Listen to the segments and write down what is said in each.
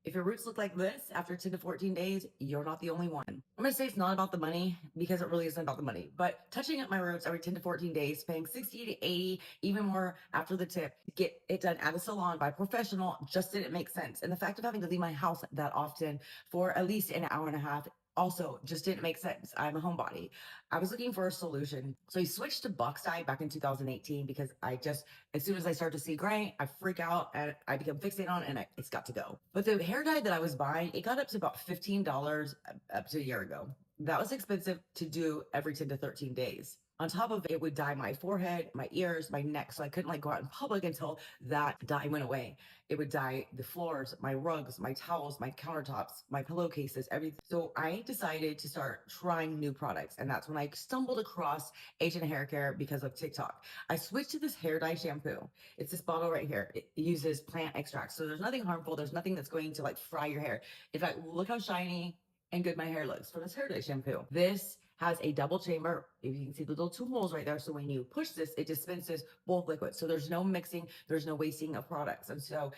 If your roots look like this after 10 to 14 days, you're not the only one. I'm gonna say it's not about the money because it really isn't about the money, but touching up my roots every 10 to 14 days, paying 60 to 80, even more after the tip, to get it done at a salon by a professional just didn't make sense. And the fact of having to leave my house that often for at least an hour and a half also just didn't make sense. I'm a homebody. I was looking for a solution. So I switched to box dye back in 2018 because as soon as I start to see gray, I freak out and I become fixated on it and it's got to go. But the hair dye that I was buying, it got up to about $15 up to a year ago. That was expensive to do every 10 to 13 days. On top of it, it would dye my forehead, my ears, my neck. So I couldn't like go out in public until that dye went away. It would dye the floors, my rugs, my towels, my countertops, my pillowcases, everything. So I decided to start trying new products. And that's when I stumbled across Asian hair care because of TikTok. I switched to this hair dye shampoo. It's this bottle right here. It uses plant extracts. So there's nothing harmful. There's nothing that's going to like fry your hair. In fact, look how shiny and good my hair looks from this hair dye shampoo. This has a double chamber. If you can see the little two holes right there. So when you push this, it dispenses both liquids. So there's no mixing, there's no wasting of products. And so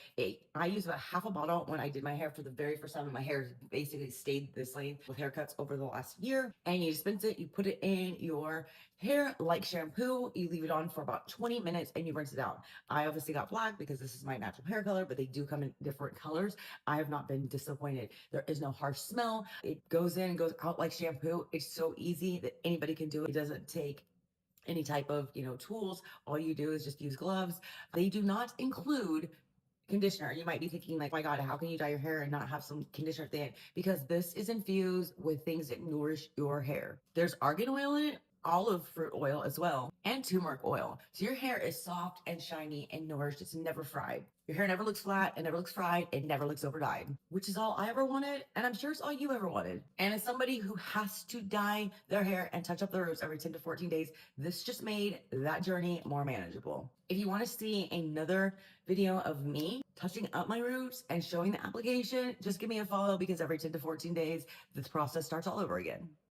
I used about half a bottle when I did my hair for the very first time. And my hair basically stayed this length with haircuts over the last year. And you dispense it, you put it in your hair like shampoo. You leave it on for about 20 minutes and you rinse it out. I obviously got black because this is my natural hair color, but they do come in different colors. I have not been disappointed. There is no harsh smell. It goes in and goes out like shampoo. It's so easy that anybody can do it. It doesn't take any type of, tools. All you do is just use gloves. They do not include conditioner. You might be thinking like, my God, how can you dye your hair and not have some conditioner at the end? Because this is infused with things that nourish your hair. There's argan oil in it, olive fruit oil as well, and turmeric oil. So your hair is soft and shiny and nourished. It's never fried. Your hair never looks flat, it never looks fried, it never looks over dyed, which is all I ever wanted. And I'm sure it's all you ever wanted. And as somebody who has to dye their hair and touch up their roots every 10 to 14 days, this just made that journey more manageable. If you want to see another video of me touching up my roots and showing the application, just give me a follow because every 10 to 14 days, this process starts all over again.